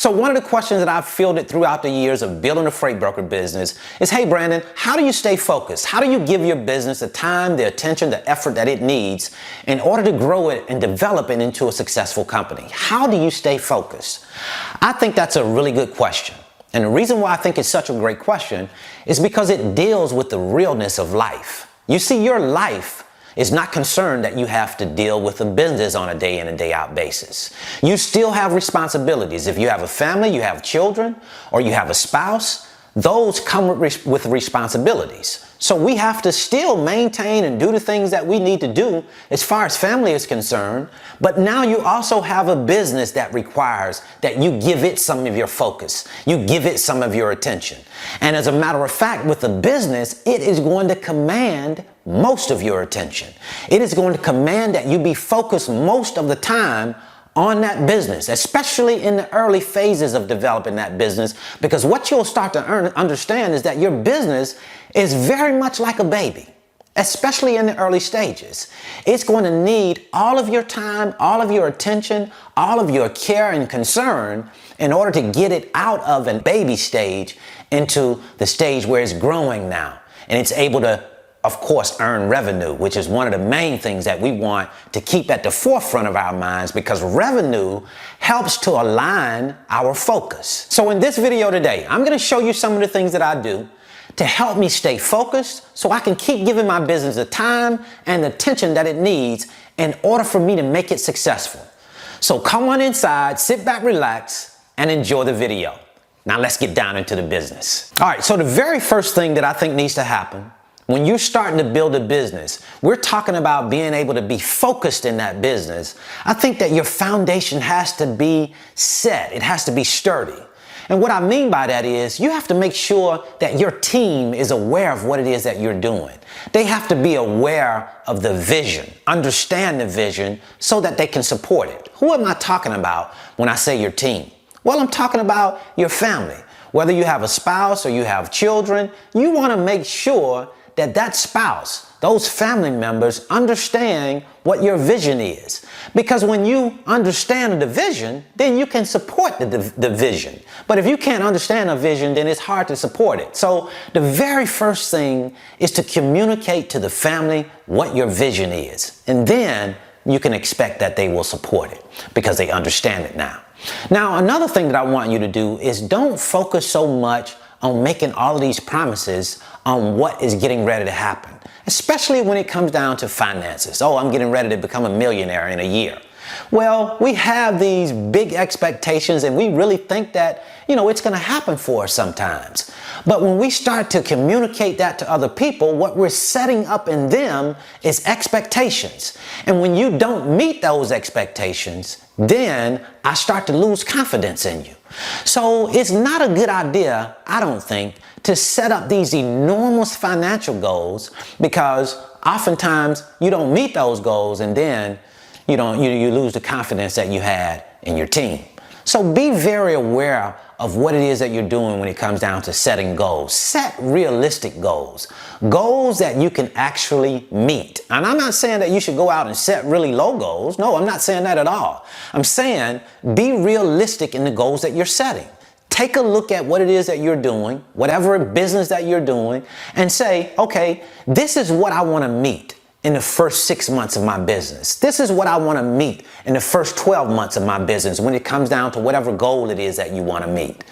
So one of the questions that I've fielded throughout the years of building a freight broker business is, hey, Brandon, how do you stay focused? How do you give your business the time, the attention, the effort that it needs in order to grow it and develop it into a successful company? How do you stay focused? I think that's a really good question. And the reason why I think it's such a great question is because it deals with the realness of life. You see, your life is not concerned that you have to deal with a business on a day in and day out basis. You still have responsibilities. If you have a family, you have children, or you have a spouse, those come with responsibilities. So we have to still maintain and do the things that we need to do as far as family is concerned. But now you also have a business that requires that you give it some of your focus. You give it some of your attention. And as a matter of fact, with the business, it is going to command most of your attention. It is going to command that you be focused most of the time on that business, especially in the early phases of developing that business, because what you'll start to understand is that your business is very much like a baby, especially in the early stages. It's going to need all of your time, all of your attention, all of your care and concern in order to get it out of a baby stage into the stage where it's growing now. And it's able to, of course, earn revenue, which is one of the main things that we want to keep at the forefront of our minds, because revenue helps to align our focus. So in this video today, I'm going to show you some of the things that I do to help me stay focused so I can keep giving my business the time and the attention that it needs in order for me to make it successful. So come on inside, sit back, relax, and enjoy the video. Now let's get down into the business. All right, so the very first thing that I think needs to happen when you're starting to build a business, we're talking about being able to be focused in that business. I think that your foundation has to be set. It has to be sturdy. And what I mean by that is you have to make sure that your team is aware of what it is that you're doing. They have to be aware of the vision, understand the vision so that they can support it. Who am I talking about when I say your team? Well, I'm talking about your family. Whether you have a spouse or you have children, you want to make sure that that spouse, those family members understand what your vision is. Because when you understand the vision, then you can support the vision. But if you can't understand a vision, then it's hard to support it. So the very first thing is to communicate to the family what your vision is. And then you can expect that they will support it because they understand it now. Now, another thing that I want you to do is don't focus so much on making all of these promises on what is getting ready to happen, especially when it comes down to finances. Oh, I'm getting ready to become a millionaire in a year. Well, we have these big expectations and we really think that, it's going to happen for us sometimes. But when we start to communicate that to other people, what we're setting up in them is expectations. And when you don't meet those expectations, then I start to lose confidence in you. So it's not a good idea, I don't think, to set up these enormous financial goals, because oftentimes you don't meet those goals and then you lose the confidence that you had in your team. So be very aware of what it is that you're doing when it comes down to setting goals. Set realistic goals, goals that you can actually meet. And I'm not saying that you should go out and set really low goals. No, I'm not saying that at all. I'm saying be realistic in the goals that you're setting. Take a look at what it is that you're doing, whatever business that you're doing, and say, okay, this is what I want to meet in the first 6 months of my business. This is what I want to meet in the first 12 months of my business when it comes down to whatever goal it is that you want to meet.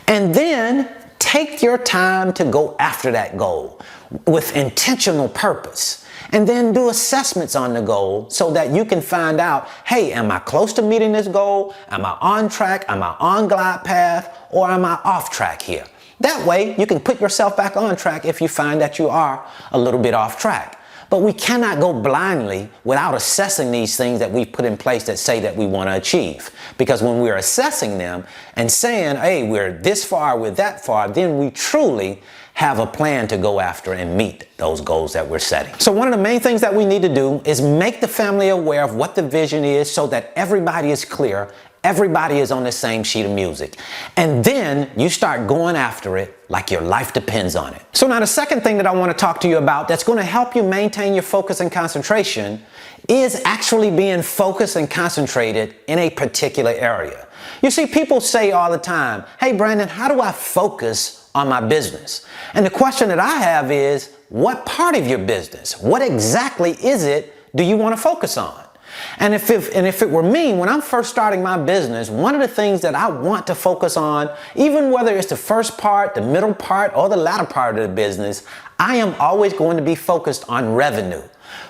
And then take your time to go after that goal with intentional purpose. And then do assessments on the goal so that you can find out, hey, am I close to meeting this goal? Am I on track? Am I on glide path? Or am I off track here? That way you can put yourself back on track if you find that you are a little bit off track. But we cannot go blindly without assessing these things that we've put in place that say that we want to achieve. Because when we're assessing them and saying, hey, we're this far, we're that far, then we truly have a plan to go after and meet those goals that we're setting. So one of the main things that we need to do is make the family aware of what the vision is so that everybody is clear everybody is on the same sheet of music. And then you start going after it like your life depends on it. So now the second thing that I want to talk to you about that's going to help you maintain your focus and concentration is actually being focused and concentrated in a particular area. You see, people say all the time, hey Brandon, how do I focus on my business? And the question that I have is, what part of your business? What exactly is it do you want to focus on? And if it were me, when I'm first starting my business, one of the things that I want to focus on, even whether it's the first part, the middle part, or the latter part of the business, I am always going to be focused on revenue.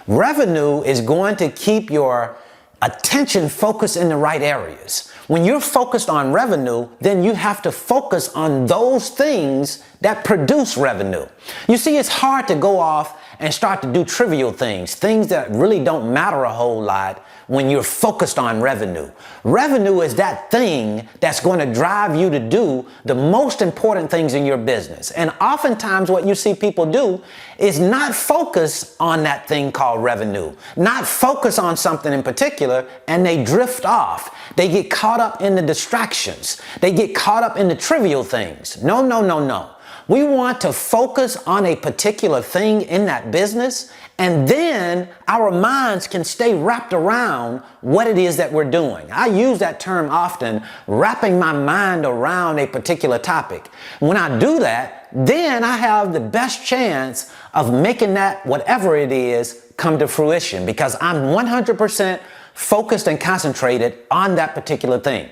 Revenue is going to keep your attention focused in the right areas. When you're focused on revenue, then you have to focus on those things that produce revenue. You see, it's hard to go off and start to do trivial things that really don't matter a whole lot when you're focused on revenue. Revenue is that thing that's going to drive you to do the most important things in your business. And oftentimes what you see people do is not focus on that thing called revenue, not focus on something in particular, and they drift off. They get caught up in the distractions. They get caught up in the trivial things. No. We want to focus on a particular thing in that business, and then our minds can stay wrapped around what it is that we're doing. I use that term often, wrapping my mind around a particular topic. When I do that, then I have the best chance of making that, whatever it is, come to fruition, because I'm 100% focused and concentrated on that particular thing.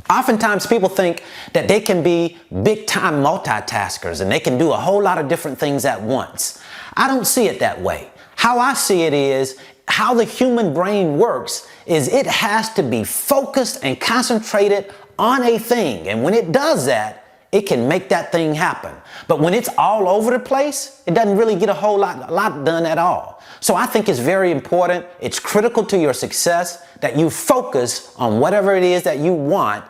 Oftentimes people think that they can be big time multitaskers and they can do a whole lot of different things at once. I don't see it that way. How I see it is, how the human brain works is it has to be focused and concentrated on a thing. And when it does that, it can make that thing happen. But when it's all over the place, it doesn't really get a lot done at all. So I think it's very important, it's critical to your success that you focus on whatever it is that you want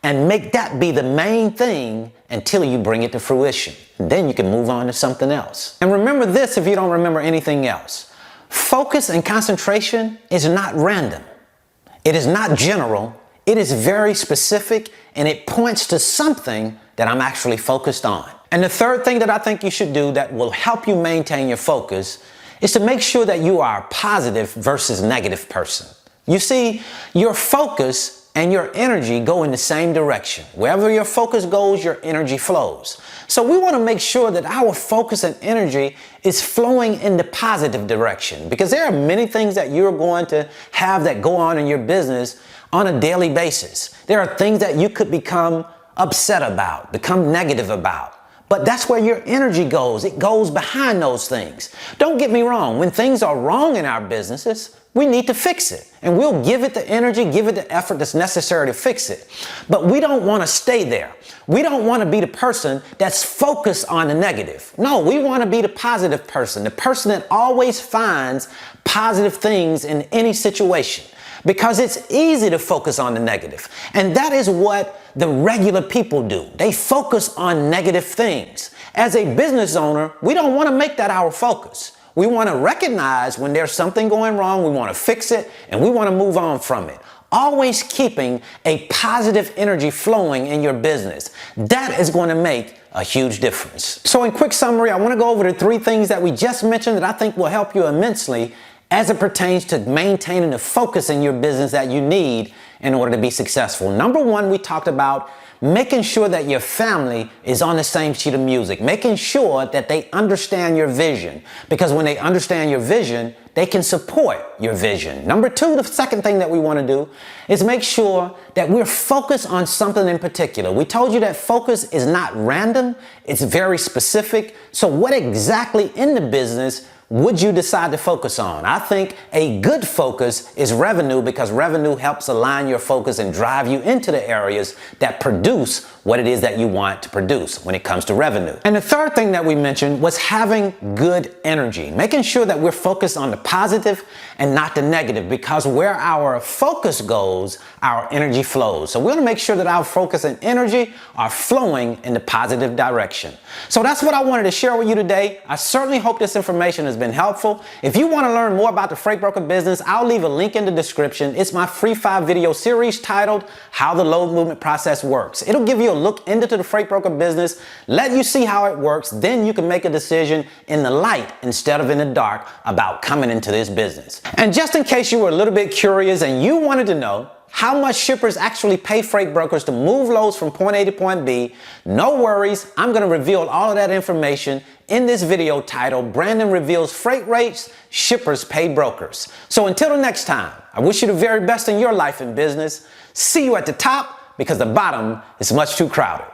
and make that be the main thing until you bring it to fruition. And then you can move on to something else. And remember this if you don't remember anything else. Focus and concentration is not random. It is not general. It is very specific, and it points to something that I'm actually focused on. And the third thing that I think you should do that will help you maintain your focus is to make sure that you are a positive versus negative person. You see, your focus and your energy go in the same direction. Wherever your focus goes, your energy flows. So we want to make sure that our focus and energy is flowing in the positive direction, because there are many things that you're going to have that go on in your business on a daily basis. There are things that you could become upset about, become negative about. But that's where your energy goes. It goes behind those things. Don't get me wrong. When things are wrong in our businesses, we need to fix it. And we'll give it the energy, give it the effort that's necessary to fix it. But we don't want to stay there. We don't want to be the person that's focused on the negative. No, we want to be the positive person, the person that always finds positive things in any situation. Because it's easy to focus on the negative. And that is what the regular people do. They focus on negative things. As a business owner, we don't want to make that our focus. We want to recognize when there's something going wrong, we want to fix it, and we want to move on from it. Always keeping a positive energy flowing in your business. That is going to make a huge difference. So in quick summary, I want to go over the 3 things that we just mentioned that I think will help you immensely as it pertains to maintaining the focus in your business that you need in order to be successful. Number 1, we talked about making sure that your family is on the same sheet of music, making sure that they understand your vision, because when they understand your vision, they can support your vision. Number 2, the second thing that we want to do is make sure that we're focused on something in particular. We told you that focus is not random, it's very specific. So what exactly in the business would you decide to focus on? I think a good focus is revenue, because revenue helps align your focus and drive you into the areas that produce what it is that you want to produce when it comes to revenue. And the third thing that we mentioned was having good energy, making sure that we're focused on the positive and not the negative, because where our focus goes, our energy flows. So we want to make sure that our focus and energy are flowing in the positive direction. So that's what I wanted to share with you today. I certainly hope this information has been helpful. If you want to learn more about the freight broker business, I'll leave a link in the description. It's my free 5-video series titled How the Load Movement Process Works. It'll give you a look into the freight broker business, let you see how it works, then you can make a decision in the light instead of in the dark about coming into this business. And just in case you were a little bit curious and you wanted to know how much shippers actually pay freight brokers to move loads from point A to point B, no worries, I'm going to reveal all of that information in this video titled Brandon Reveals Freight Rates Shippers Pay Brokers. So until the next time, I wish you the very best in your life and business. See you at the top, because the bottom is much too crowded.